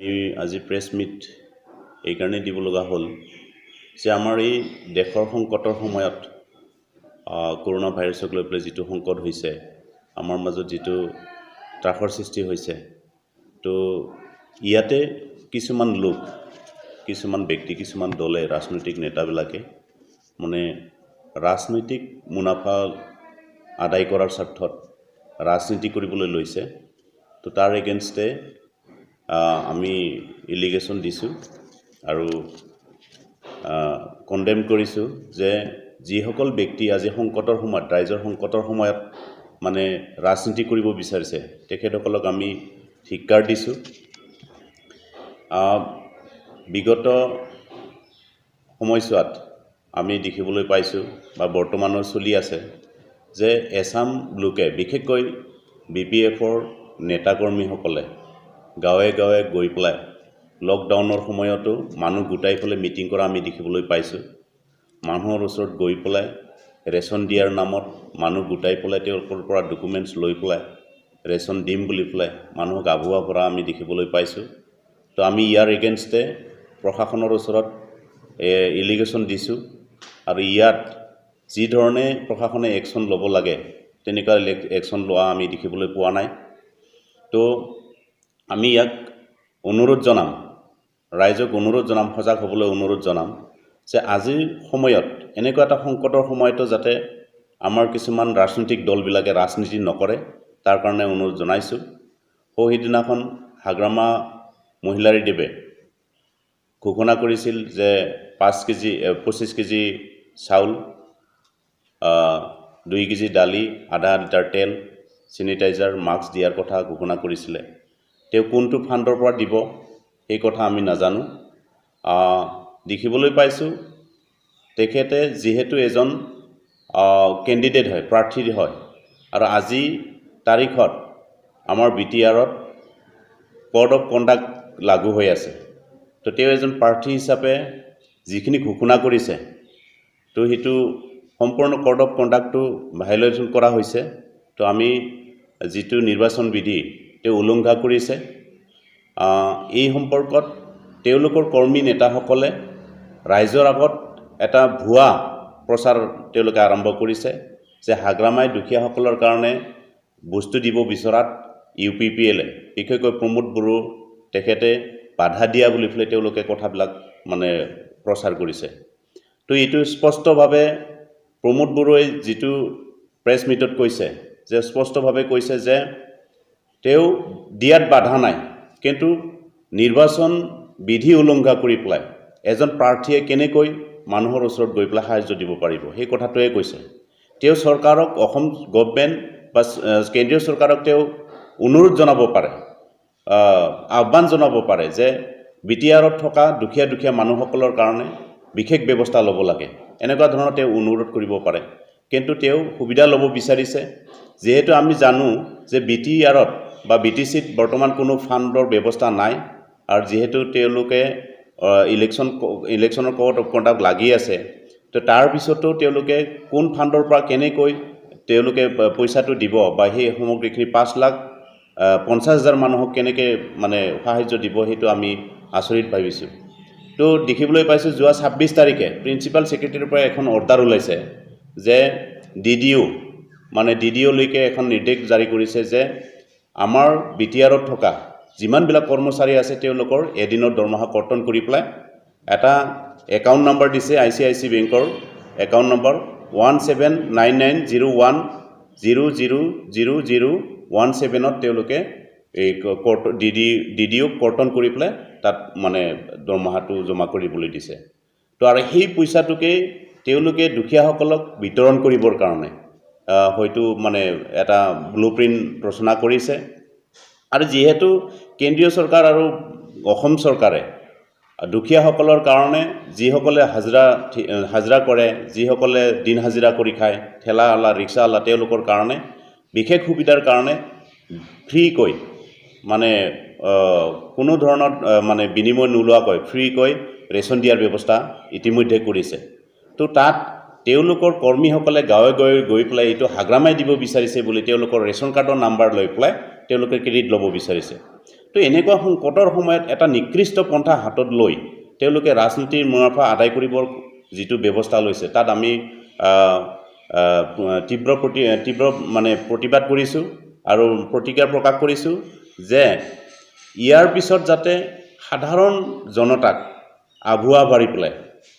আজি press meat এইকাৰণে দিব লগা হ'ল যে আমাৰ এই দেশৰ সংকটৰ সময়ত কৰোনা ভাইৰাছক লৈ পেলাই যিটো সংকট হৈছে, আমাৰ মাজত যিটো ত্ৰাসৰ সৃষ্টি হৈছে, তো ইয়াতে কিছুমান লোক, কিছুমান ব্যক্তি, কিছুমান দলে, ৰাজনৈতিক নেতাবিলাকে মানে ৰাজনৈতিক মুনাফা আদায় কৰাৰ স্বাৰ্থত ৰাজনীতি কৰিবলৈ লৈছে। তো তাৰ এগেইনষ্টে আমি এলিগেশ্যন দিছোঁ আৰু কণ্ডেম কৰিছোঁ যে যিসকল ব্যক্তি আজি সংকটৰ সময়ত, ৰাইজৰ সংকটৰ সময়ত মানে ৰাজনীতি কৰিব বিচাৰিছে, তেখেতসকলক আমি ধিক্কাৰ দিছোঁ। বিগত সময়ছোৱাত আমি দেখিবলৈ পাইছোঁ বা বৰ্তমানৰ চলি আছে যে এছাম লোকে, বিশেষকৈ BPFৰ নেতাকৰ্মীসকলে গাঁৱে গাঁৱে গৈ পেলাই লকডাউনৰ সময়তো মানুহ গোটাই পেলাই মিটিং কৰা আমি দেখিবলৈ পাইছোঁ। মানুহৰ ওচৰত গৈ পেলাই ৰেচন দিয়াৰ নামত মানুহ গোটাই পেলাই তেওঁলোকৰ পৰা ডকুমেণ্টছ লৈ পেলাই ৰেচন দিম বুলি পেলাই মানুহক আভুৱা কৰা আমি দেখিবলৈ পাইছোঁ। তো আমি ইয়াৰ এগেইনষ্টে প্ৰশাসনৰ ওচৰত এলিগেশ্যন দিছোঁ আৰু ইয়াত যি ধৰণে প্ৰশাসনে একশ্যন ল'ব লাগে তেনেকুৱা একশ্যন লোৱা আমি দেখিবলৈ পোৱা নাই। তো আমি ইয়াক অনুৰোধ জনাম, ৰাইজক অনুৰোধ জনাম, সজাগ হ'বলৈ অনুৰোধ জনাম যে আজিৰ সময়ত, এনেকুৱা এটা সংকটৰ সময়তো যাতে আমাৰ কিছুমান ৰাজনৈতিক দলবিলাকে ৰাজনীতি নকৰে, তাৰ কাৰণে অনুৰোধ জনাইছোঁ। সেইদিনাখন হাগ্ৰামা মহিলাৰীদেৱে ঘোষণা কৰিছিল যে 25 কেজি চাউল, 2 কেজি দালি, আধা লিটাৰ তেল, চেনিটাইজাৰ, মাস্ক দিয়াৰ কথা ঘোষণা কৰিছিলে। তেওঁ কোনটো ফাণ্ডৰ পৰা দিব সেই কথা আমি নাজানো। দেখিবলৈ পাইছোঁ তেখেতে যিহেতু এজন কেণ্ডিডেট হয়, প্ৰাৰ্থী হয়, আৰু আজি তাৰিখত আমাৰ BTRত কোড অফ কণ্ডাক্ট লাগু হৈ আছে। তো তেওঁ এজন প্ৰাৰ্থী হিচাপে যিখিনি ঘোষণা কৰিছে, তো সেইটো সম্পূৰ্ণ কোড অফ কণ্ডাক্টটো ভাইলেশ্যন কৰা হৈছে। তো আমি যিটো নিৰ্বাচন বিধি তেওঁ উলংঘা কৰিছে। এই সম্পৰ্কত তেওঁলোকৰ কৰ্মী নেতাসকলে ৰাইজৰ আগত এটা ভুৱা প্ৰচাৰ তেওঁলোকে আৰম্ভ কৰিছে যে হাগ্ৰামাই দুখীয়াসকলৰ কাৰণে বস্তু দিব বিচৰাত UPPLে, বিশেষকৈ প্ৰমোদ বড়ো তেখেতে বাধা দিয়া বুলি পেলাই তেওঁলোকে কথাবিলাক মানে প্ৰচাৰ কৰিছে। তো এইটো স্পষ্টভাৱে প্ৰমোদ বড়োৱে যিটো প্ৰেছ মিটত কৈছে, যে স্পষ্টভাৱে কৈছে যে তেওঁ দিয়াত বাধা নাই, কিন্তু নিৰ্বাচন বিধি উলংঘা কৰি পেলাই এজন প্ৰাৰ্থীয়ে কেনেকৈ মানুহৰ ওচৰত গৈ পেলাই সাহায্য দিব পাৰিব, সেই কথাটোৱে কৈছে। তেওঁ চৰকাৰক, অসম গভৰ্ণমেণ্ট বা কেন্দ্ৰীয় চৰকাৰক তেওঁ অনুৰোধ জনাব পাৰে, আহ্বান জনাব পাৰে যে BTRত থকা দুখীয়া মানুহসকলৰ কাৰণে বিশেষ ব্যৱস্থা ল'ব লাগে, এনেকুৱা ধৰণৰ তেওঁ অনুৰোধ কৰিব পাৰে। কিন্তু তেওঁ সুবিধা ল'ব বিচাৰিছে। যিহেতু আমি জানো যে BTRত বা BTCত বৰ্তমান কোনো ফাণ্ডৰ ব্যৱস্থা নাই, আৰু যিহেতু তেওঁলোকে ইলেকশ্যনৰ কোড অফ কণ্ডাক্ট লাগি আছে, তো তাৰ পিছতো তেওঁলোকে কোন ফাণ্ডৰ পৰা কেনেকৈ তেওঁলোকে পইচাটো দিব বা সেই সামগ্ৰীখিনি 5,50,000 মানুহক কেনেকৈ মানে সাহায্য দিব, সেইটো আমি আচৰিত ভাবিছোঁ। তো দেখিবলৈ পাইছোঁ যোৱা 26 তাৰিখে প্ৰিন্সিপাল ছেক্ৰেটাৰীৰ পৰা এখন অৰ্ডাৰ ওলাইছে যে DDOলৈকে এখন নিৰ্দেশ জাৰি কৰিছে যে আমাৰ BTRত থকা যিমানবিলাক কৰ্মচাৰী আছে তেওঁলোকৰ এদিনৰ দৰমহা কৰ্তন কৰি পেলাই এটা একাউণ্ট নম্বৰ দিছে, ICICI বেংকৰ একাউণ্ট নম্বৰ 179901000017ত তেওঁলোকে এই DDOক কৰ্তন কৰি পেলাই তাত মানে দৰমহাটো জমা কৰিবলৈ দিছে। তো আৰু সেই পইচাটোকে তেওঁলোকে দুখীয়াসকলক বিতৰণ কৰিবৰ কাৰণে হয়তো মানে এটা ব্লুপ্ৰিণ্ট ৰচনা কৰিছে। আৰু যিহেতু কেন্দ্ৰীয় চৰকাৰ আৰু অসম চৰকাৰে দুখীয়াসকলৰ কাৰণে, যিসকলে হাজিৰা কৰে, যিসকলে দিন হাজিৰা কৰি খায়, ঠেলাৱালা, ৰিক্সাৱালা, তেওঁলোকৰ কাৰণে বিশেষ সুবিধাৰ কাৰণে ফ্ৰীকৈ মানে কোনো ধৰণৰ মানে বিনিময় নোলোৱাকৈ ফ্ৰীকৈ ৰেচন দিয়াৰ ব্যৱস্থা ইতিমধ্যে কৰিছে। তো তাত তেওঁলোকৰ কৰ্মীসকলে গাঁৱে গাঁৱে গৈ পেলাই এইটো হাগ্ৰামাই দিব বিচাৰিছে বুলি তেওঁলোকৰ ৰেচন কাৰ্ডৰ নাম্বাৰ লৈ পেলাই তেওঁলোকে ক্ৰেডিট ল'ব বিচাৰিছে। তো এনেকুৱা সংকটৰ সময়ত এটা নিকৃষ্ট পন্থা হাতত লৈ তেওঁলোকে ৰাজনীতিৰ মুনাফা আদায় কৰিবৰ যিটো ব্যৱস্থা লৈছে তাত আমি তীব্ৰ মানে প্ৰতিবাদ কৰিছোঁ আৰু প্ৰতিক্ৰিয়া প্ৰকাশ কৰিছোঁ যে ইয়াৰ পিছত যাতে সাধাৰণ জনতাক আভুৱা ভাৰি পেলাই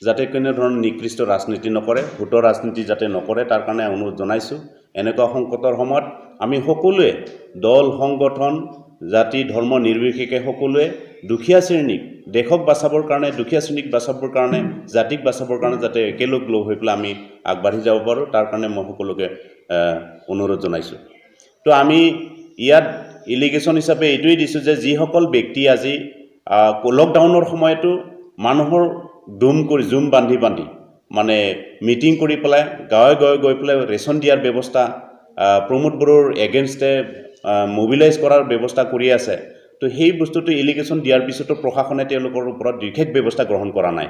যাতে কোনো ধৰণৰ নিকৃষ্ট ৰাজনীতি নকৰে, ভোটৰ ৰাজনীতি যাতে নকৰে তাৰ কাৰণে অনুৰোধ জনাইছোঁ। এনেকুৱা সংকটৰ সময়ত আমি সকলোৱে দল সংগঠন জাতি ধৰ্ম নিৰ্বিশেষে সকলোৱে দুখীয়া শ্ৰেণীক দেশক বাচাবৰ কাৰণে, দুখীয়া শ্ৰেণীক বাচাবৰ কাৰণে, জাতিক বাচাবৰ কাৰণে যাতে একেলগ লগ হৈ পেলাই আমি আগবাঢ়ি যাব পাৰোঁ তাৰ কাৰণে মই সকলোকে অনুৰোধ জনাইছোঁ। তো আমি ইয়াত ইলিগেশ্যন হিচাপে এইটোৱেই দিছোঁ যে যিসকল ব্যক্তি আজি লকডাউনৰ সময়তো মানুহৰ জুম বান্ধি মানে মিটিং কৰি পেলাই গাঁৱে গাঁৱে গৈ পেলাই ৰেচন দিয়াৰ ব্যৱস্থা, প্ৰমোদ বড়োৰ এগেইনষ্টে মোবিলাইজ কৰাৰ ব্যৱস্থা কৰি আছে। তো সেই বস্তুটো ইলিগেশ্যন দিয়াৰ পিছতো প্ৰশাসনে তেওঁলোকৰ ওপৰত বিশেষ ব্যৱস্থা গ্ৰহণ কৰা নাই।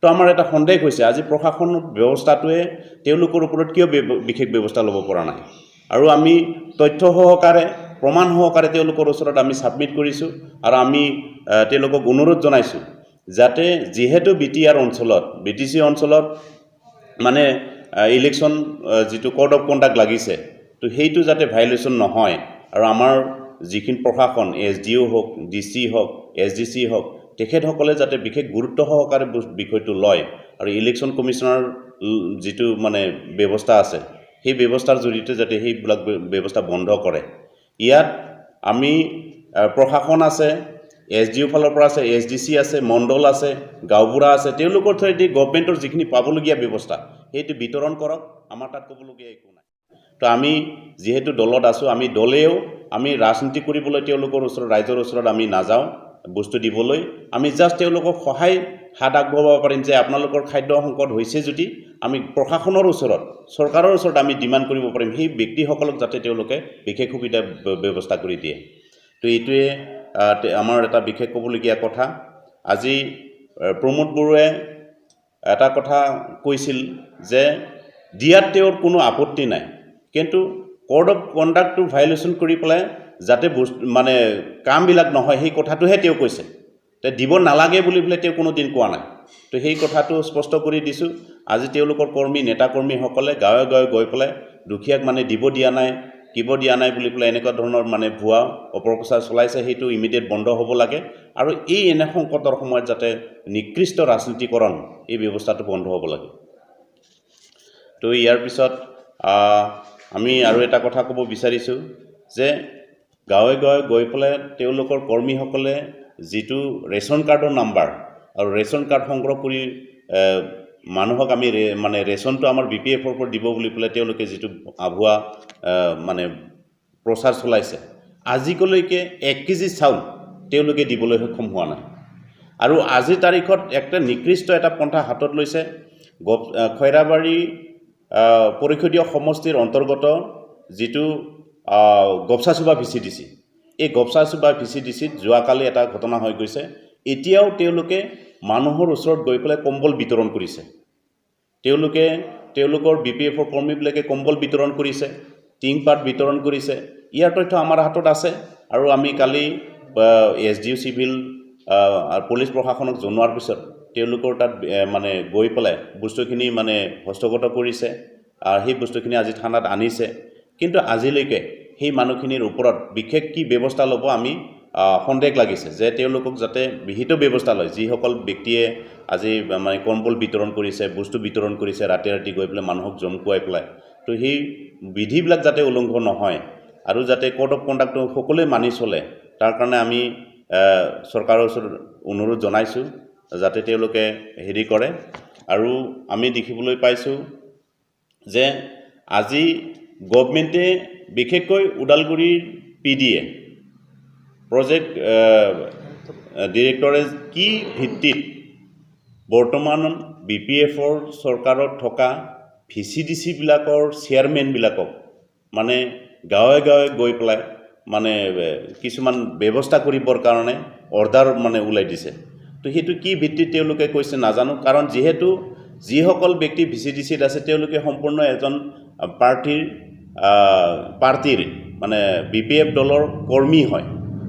তো আমাৰ এটা সন্দেহ হৈছে আজি প্ৰশাসন ব্যৱস্থাটোৱে তেওঁলোকৰ ওপৰত কিয় বিশেষ ব্যৱস্থা ল'ব পৰা নাই। আৰু আমি তথ্য সহকাৰে প্ৰমাণ সহকাৰে তেওঁলোকৰ ওচৰত আমি ছাবমিট কৰিছোঁ আৰু আমি তেওঁলোকক অনুৰোধ জনাইছোঁ যাতে যিহেতু BTR অঞ্চলত BTC অঞ্চলত মানে ইলেকশ্যন যিটো কোড অফ কণ্ডাক্ট লাগিছে তো সেইটো যাতে ভাইলেশ্যন নহয় আৰু আমাৰ যিখিনি প্ৰশাসন SDO হওক, DC হওক, SDC হওক তেখেতসকলে যাতে বিশেষ গুৰুত্ব সহকাৰে বিষয়টো লয় আৰু ইলেকশ্যন কমিশ্যনাৰ যিটো মানে ব্যৱস্থা আছে সেই ব্যৱস্থাৰ জৰিয়তে যাতে সেইবিলাক ব্যৱস্থা বন্ধ কৰে। ইয়াত আমি প্ৰশাসন আছে, SDO ফালৰ পৰা আছে, SDC আছে, মণ্ডল আছে, গাঁওবুঢ়া আছে, তেওঁলোকৰ থ্ৰুৱেদি গভৰ্ণমেণ্টৰ যিখিনি পাবলগীয়া ব্যৱস্থা সেইটো বিতৰণ কৰক, আমাৰ তাত ক'বলগীয়া একো নাই। তো আমি যিহেতু দলত আছোঁ আমি দলেও আমি ৰাজনীতি কৰিবলৈ তেওঁলোকৰ ওচৰত ৰাইজৰ ওচৰত আমি নাযাওঁ বস্তু দিবলৈ, আমি জাষ্ট তেওঁলোকক সহায় হাত আগবঢ়াব পাৰিম যে আপোনালোকৰ খাদ্য সংকট হৈছে যদি আমি প্ৰশাসনৰ ওচৰত চৰকাৰৰ ওচৰত আমি ডিমাণ্ড কৰিব পাৰিম সেই ব্যক্তিসকলক যাতে তেওঁলোকে বিশেষ সুবিধা ব্যৱস্থা কৰি দিয়ে। তো এইটোৱে আমাৰ এটা বিশেষ ক'বলগীয়া কথা। আজি প্ৰমোদ বড়োৱে এটা কথা কৈছিল যে দিয়াত তেওঁৰ কোনো আপত্তি নাই, কিন্তু কোড অফ কণ্ডাক্টটো ভাইলেশ্যন কৰি পেলাই যাতে মানে কামবিলাক নহয় সেই কথাটোহে তেওঁ কৈছে। দিব নালাগে বুলি পেলাই তেওঁ কোনো দিন কোৱা নাই। তো সেই কথাটো স্পষ্ট কৰি দিছোঁ। আজি তেওঁলোকৰ নেতাকৰ্মীসকলে গাঁৱে গাঁৱে গৈ পেলাই দুখীয়াক মানে দিব দিয়া নাই বুলি পেলাই এনেকুৱা ধৰণৰ মানে ভুৱা অপপ্ৰচাৰ চলাইছে, সেইটো ইমিডিয়েট বন্ধ হ'ব লাগে আৰু এই এনে সংকটৰ সময়ত যাতে নিকৃষ্ট ৰাজনীতিকৰণ এই ব্যৱস্থাটো বন্ধ হ'ব লাগে। তো ইয়াৰ পিছত আমি আৰু এটা কথা ক'ব বিচাৰিছোঁ যে গাঁৱে গাঁৱে গৈ পেলাই তেওঁলোকৰ কৰ্মীসকলে যিটো ৰেচন কাৰ্ডৰ নাম্বাৰ আৰু ৰেচন কাৰ্ড সংগ্ৰহ কৰি মানুহক আমি মানে ৰেচনটো আমাৰ BPFৰ পৰা দিব বুলি পেলাই তেওঁলোকে যিটো আভুৱা মানে প্ৰচাৰ চলাইছে, আজিলৈকে 1 কেজি চাউল তেওঁলোকে দিবলৈ সক্ষম হোৱা নাই। আৰু আজিৰ তাৰিখত একটা নিকৃষ্ট এটা পন্থা হাতত লৈছে। খৈৰাবাৰী পৰিষদীয় সমষ্টিৰ অন্তৰ্গত যিটো গপচাচুবা VCDC, এই গপচাচুবা VCDCত যোৱাকালি এটা ঘটনা হৈ গৈছে। এতিয়াও তেওঁলোকে মানুহৰ ওচৰত গৈ পেলাই কম্বল বিতৰণ কৰিছে। তেওঁলোকৰ BPFৰ কৰ্মীবিলাকে কম্বল বিতৰণ কৰিছে, টিংপাত বিতৰণ কৰিছে। ইয়াৰ তথ্য আমাৰ হাতত আছে আৰু আমি কালি SDO চিভিল আৰু পুলিচ প্ৰশাসনক জনোৱাৰ পিছত তেওঁলোকৰ তাত মানে গৈ পেলাই বস্তুখিনি মানে হস্তগত কৰিছে আৰু সেই বস্তুখিনি আজি থানাত আনিছে। কিন্তু আজিলৈকে সেই মানুহখিনিৰ ওপৰত বিশেষ কি ব্যৱস্থা ল'ব আমি সন্দেহ লাগিছে যে তেওঁলোকক যাতে বিহিত ব্যৱস্থা লয়। যিসকল ব্যক্তিয়ে আজি মানে কম্বল বিতৰণ কৰিছে, বস্তু বিতৰণ কৰিছে, ৰাতি গৈ পেলাই মানুহক জমকুৱাই পেলাই, তো সেই বিধিবিলাক যাতে উলংঘন নহয় আৰু যাতে কোড অফ কণ্ডাক্টটো সকলোৱে মানি চলে তাৰ কাৰণে আমি চৰকাৰৰ ওচৰত অনুৰোধ জনাইছোঁ যাতে তেওঁলোকে হেৰি কৰে। আৰু আমি দেখিবলৈ পাইছোঁ যে আজি গভৰ্ণমেণ্টে বিশেষকৈ ওদালগুৰিৰ PDA প্ৰজেক্ট ডিৰেক্টৰে কি ভিত্তিত বৰ্তমান BPFৰ চৰকাৰত থকা VCDCবিলাকৰ চেয়াৰমেনবিলাকক মানে গাঁৱে গাঁৱে গৈ পেলাই মানে কিছুমান ব্যৱস্থা কৰিবৰ কাৰণে অৰ্ডাৰ মানে ওলাই দিছে। তো সেইটো কি ভিত্তিত তেওঁলোকে কৈছে নাজানো, কাৰণ যিহেতু যিসকল ব্যক্তি VCDCত আছে তেওঁলোকে সম্পূৰ্ণ এজন পাৰ্টিৰ মানে BPF দলৰ কৰ্মী হয়।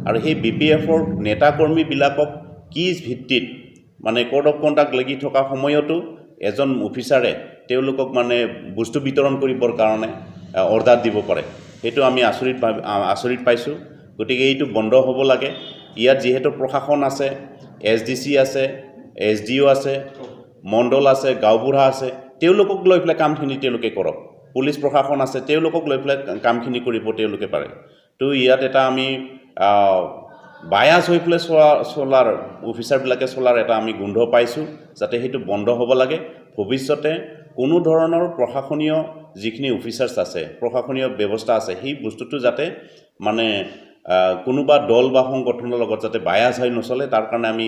আৰু সেই BPF-ৰ নেতাকৰ্মীবিলাকক কি ভিত্তিত মানে কোড অফ কণ্ডাক্ট লাগি থকা সময়তো এজন অফিচাৰে তেওঁলোকক মানে বস্তু বিতৰণ কৰিবৰ কাৰণে অৰ্ডাৰ দিব পাৰে সেইটো আমি আচৰিত পাইছোঁ গতিকে এইটো বন্ধ হ'ব লাগে ইয়াত যিহেতু প্ৰশাসন আছে SDC আছে SDO আছে মণ্ডল আছে গাঁওবুঢ়া আছে তেওঁলোকক লৈ পেলাই কামখিনি তেওঁলোকে কৰক পুলিচ প্ৰশাসন আছে তেওঁলোকক লৈ পেলাই কামখিনি কৰিব তেওঁলোকে পাৰে তো ইয়াত এটা আমি বায়াস হৈ পেলাই চলাৰ অফিচাৰবিলাকে চলাৰ এটা আমি গোন্ধ পাইছোঁ যাতে সেইটো বন্ধ হ'ব লাগে ভৱিষ্যতে কোনো ধৰণৰ প্ৰশাসনীয় যিখিনি অফিচাৰ্ছ আছে প্ৰশাসনীয় ব্যৱস্থা আছে সেই বস্তুটো যাতে মানে কোনোবা দল বা সংগঠনৰ লগত যাতে বায়াস হৈ নচলে তাৰ কাৰণে আমি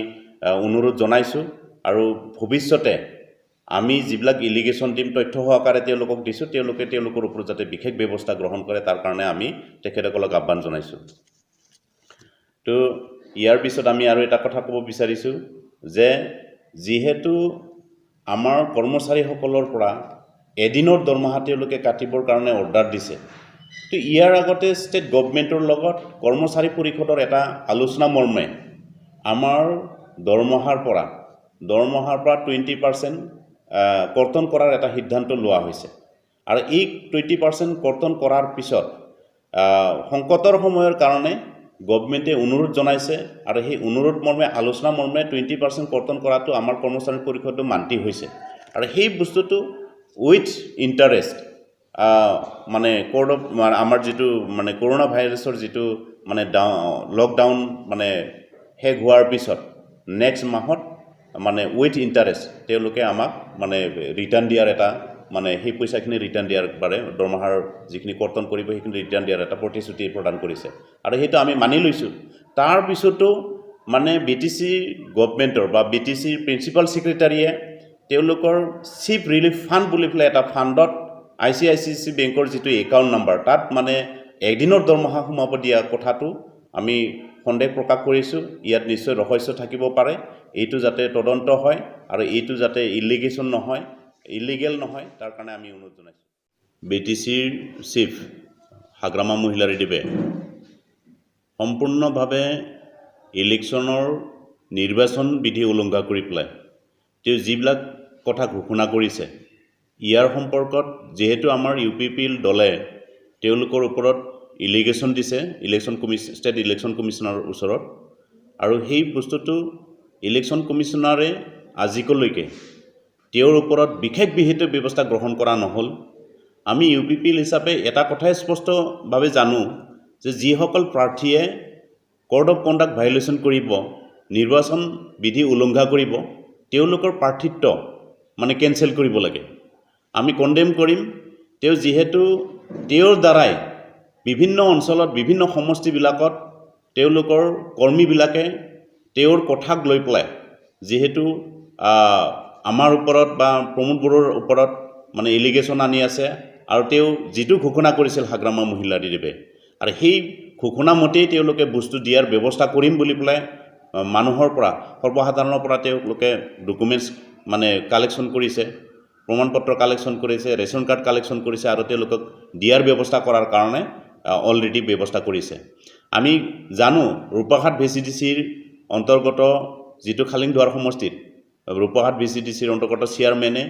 অনুৰোধ জনাইছোঁ আৰু ভৱিষ্যতে আমি যিবিলাক ইলিগেশ্যন দিম তথ্য সহকাৰে তেওঁলোকক দিছোঁ তেওঁলোকৰ ওপৰত যাতে বিশেষ ব্যৱস্থা গ্ৰহণ কৰে তাৰ কাৰণে আমি তেখেতসকলক আহ্বান জনাইছোঁ তো ইয়াৰ পিছত আমি আৰু এটা কথা ক'ব বিচাৰিছোঁ যে যিহেতু আমাৰ কৰ্মচাৰীসকলৰ পৰা এদিনৰ দৰমহা তেওঁলোকে কাটিবৰ কাৰণে অৰ্ডাৰ দিছে তো ইয়াৰ আগতে ষ্টেট গভৰ্ণমেণ্টৰ লগত কৰ্মচাৰী পৰিষদৰ এটা আলোচনা মৰ্মে আমাৰ দৰমহাৰ পৰা 20% কৰ্তন কৰাৰ এটা সিদ্ধান্ত লোৱা হৈছে আৰু এই 20% কৰ্তন কৰাৰ পিছত সংকটৰ সময়ৰ কাৰণে গভৰ্ণমেণ্টে অনুৰোধ জনাইছে আৰু সেই অনুৰোধ মৰ্মে আলোচনা মৰ্মে 20% কৰ্তন কৰাটো আমাৰ কৰ্মচাৰী পৰিষদটো মান্তি হৈছে আৰু সেই বস্তুটো উইথ ইণ্টাৰেষ্ট মানে কোড অফ আমাৰ যিটো মানে কৰোনা ভাইৰাছৰ যিটো মানে লকডাউন মানে শেষ হোৱাৰ পিছত নেক্সট মাহত মানে উইথ ইণ্টাৰেষ্ট তেওঁলোকে আমাক মানে ৰিটাৰ্ণ দিয়াৰ এটা মানে সেই পইচাখিনি ৰিটাৰ্ণ দিয়াৰ পাৰে দৰমহাৰ যিখিনি কৰ্তন কৰিব সেইখিনি ৰিটাৰ্ণ দিয়াৰ এটা প্ৰতিশ্ৰুতি প্ৰদান কৰিছে আৰু সেইটো আমি মানি লৈছোঁ তাৰ পিছতো মানে BTC গভৰ্ণমেণ্টৰ বা BTCৰ প্ৰিন্সিপাল ছেক্ৰেটাৰীয়ে তেওঁলোকৰ চিফ ৰিলিফ ফাণ্ড বুলি পেলাই এটা ফাণ্ডত ICICI বেংকৰ যিটো একাউণ্ট নাম্বাৰ তাত মানে একদিনৰ দৰমহা সোমাব দিয়া কথাটো আমি সন্দেহ প্ৰকাশ কৰিছোঁ ইয়াত নিশ্চয় ৰহস্য থাকিব পাৰে এইটো যাতে তদন্ত হয় আৰু এইটো যাতে ইলিগেল নহয় তাৰ কাৰণে আমি অনুৰোধ জনাইছোঁ BTCৰ চিফ হাগ্ৰামা মহিলাৰীদেৱে সম্পূৰ্ণভাৱে ইলেকশ্যনৰ নিৰ্বাচন বিধি উলংঘা কৰি পেলাই তেওঁ যিবিলাক কথা ঘোষণা কৰিছে ইয়াৰ সম্পৰ্কত যেহেতু আমাৰ UPPL দলে তেওঁলোকৰ ওপৰত ইলিগেশ্যন দিছে ষ্টেট ইলেকশ্যন কমিশ্যনাৰৰ ওচৰত আৰু সেই বস্তুটো ইলেকশ্যন কমিশ্যনাৰে আজিলৈকে তেওঁৰ ওপৰত বিশেষ বিহিত ব্যৱস্থা গ্ৰহণ কৰা নহ'ল আমি UPPL হিচাপে এটা কথাই স্পষ্টভাৱে জানো যে যিসকল প্ৰাৰ্থীয়ে কোড অফ কণ্ডাক্ট ভায়োলেশ্যন কৰিব নিৰ্বাচন বিধি উলংঘা কৰিব তেওঁলোকৰ প্ৰাৰ্থিত্ব মানে কেনচেল কৰিব লাগে আমি কণ্ডেম কৰিম তেওঁ যিহেতু তেওঁৰ দ্বাৰাই বিভিন্ন অঞ্চলত বিভিন্ন সমষ্টিবিলাকত তেওঁলোকৰ কৰ্মীবিলাকে তেওঁৰ কথাক লৈ পেলাই যেহেতু আমাৰ ওপৰত বা প্ৰমোদ বড়োৰ ওপৰত মানে ইলিগেশ্যন আনি আছে আৰু তেওঁ যিটো ঘোষণা কৰিছিল হাগ্ৰামা মহিলাৰীদেৱে আৰু সেই ঘোষণা মতেই তেওঁলোকে বস্তু দিয়াৰ ব্যৱস্থা কৰিম বুলি পেলাই মানুহৰ পৰা সৰ্বসাধাৰণৰ পৰা তেওঁলোকে ডকুমেণ্টছ মানে কালেকশ্যন কৰিছে প্ৰমাণপত্ৰ কালেকশ্যন কৰিছে ৰেচন কাৰ্ড কালেকশ্যন কৰিছে আৰু তেওঁলোকক দিয়াৰ ব্যৱস্থা কৰাৰ কাৰণে অলৰেডি ব্যৱস্থা কৰিছে আমি জানো ৰূপাঘাট VCDCৰ অন্তৰ্গত যিটো খালিংদুৱাৰ সমষ্টিত ৰূপাঘাট VCDCৰ অন্তৰ্গত চেয়াৰমেনে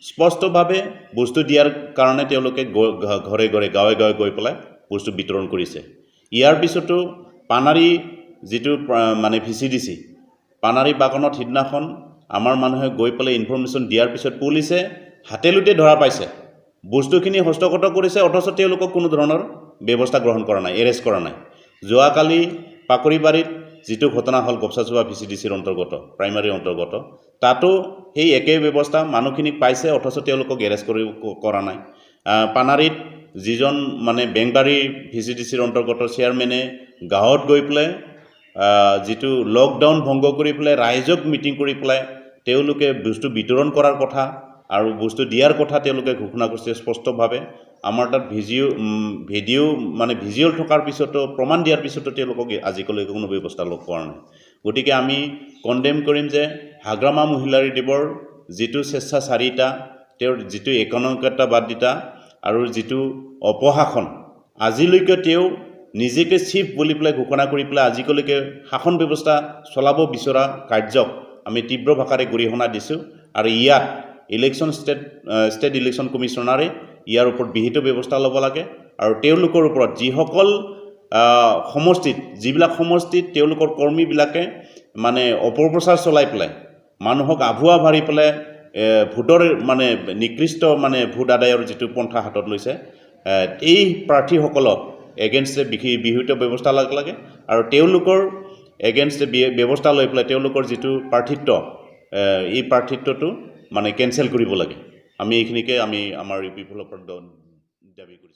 স্পষ্টভাৱে বস্তু দিয়াৰ কাৰণে তেওঁলোকে ঘৰে ঘৰে গাঁৱে গাঁৱে গৈ পেলাই বস্তু বিতৰণ কৰিছে ইয়াৰ পিছতো পানাৰী যিটো মানে VCDC পানাৰী বাগানত সিদিনাখন আমাৰ মানুহে গৈ পেলাই ইনফৰমেশ্যন দিয়াৰ পিছত পুলিচে হাতেলুতে ধৰা পাইছে বস্তুখিনি হস্তগত কৰিছে অথচ তেওঁলোকক কোনো ধৰণৰ ব্যৱস্থা গ্ৰহণ কৰা নাই এৰেষ্ট কৰা নাই যোৱাকালি পাকৰিবাৰীত যিটো ঘটনা হ'ল গপচাচুৱা VCDCৰ অন্তৰ্গত প্ৰাইমাৰী অন্তৰ্গত তাতো সেই একে ব্যৱস্থা মানুহখিনিক পাইছে অথচ তেওঁলোকক এৰেষ্ট কৰা নাই পানাৰীত যিজন মানে বেংবাৰী VCDCৰ অন্তৰ্গত চেয়াৰমেনে গাঁৱত গৈ পেলাই যিটো লকডাউন ভংগ কৰি পেলাই ৰাইজক মিটিং কৰি পেলাই তেওঁলোকে বস্তু বিতৰণ কৰাৰ কথা আৰু বস্তু দিয়াৰ কথা তেওঁলোকে ঘোষণা কৰিছে স্পষ্টভাৱে আমাৰ তাত ভিডিঅ' মানে ভিজুৱেল থকাৰ পিছতো প্ৰমাণ দিয়াৰ পিছতো তেওঁলোকক আজিলৈকে কোনো ব্যৱস্থা লোৱা কৰা নাই গতিকে আমি কণ্ডেম কৰিম যে হাগ্ৰামা মহিলাৰীদেৱৰ যিটো স্বেচ্ছাচাৰিতা তেওঁৰ যিটো একানৈকতাবাদিতা আৰু যিটো অপশাসন আজিলৈকে তেওঁ নিজকে চিফ বুলি পেলাই ঘোষণা কৰি পেলাই আজিলৈকে শাসন ব্যৱস্থা চলাব বিচৰা কাৰ্যক আমি তীব্ৰ ভাষাৰে গৰিহণা দিছোঁ আৰু ইয়াত ষ্টেট ইলেকশ্যন কমিশ্যনাৰে ইয়াৰ ওপৰত বিহিত ব্যৱস্থা ল'ব লাগে আৰু তেওঁলোকৰ ওপৰত যিসকল সমষ্টিত যিবিলাক সমষ্টিত তেওঁলোকৰ কৰ্মীবিলাকে মানে অপপ্ৰচাৰ চলাই পেলাই মানুহক আভুৱা ভাৰি পেলাই ভোটৰ মানে নিকৃষ্ট মানে ভোট আদায়ৰ যিটো পন্থা হাতত লৈছে এই প্ৰাৰ্থীসকলক এগেইনষ্টে বিহিত ব্যৱস্থা লাগ লাগে আৰু তেওঁলোকৰ এগেইনষ্টে ব্যৱস্থা লৈ পেলাই তেওঁলোকৰ যিটো প্ৰাৰ্থিত্ব এই প্ৰাৰ্থিত্বটো মানে কেঞ্চেল কৰিব লাগে আমি এইখিনিকে আমি আমাৰ ইউ পি পিপলৰ পৰা দাবী কৰিছোঁ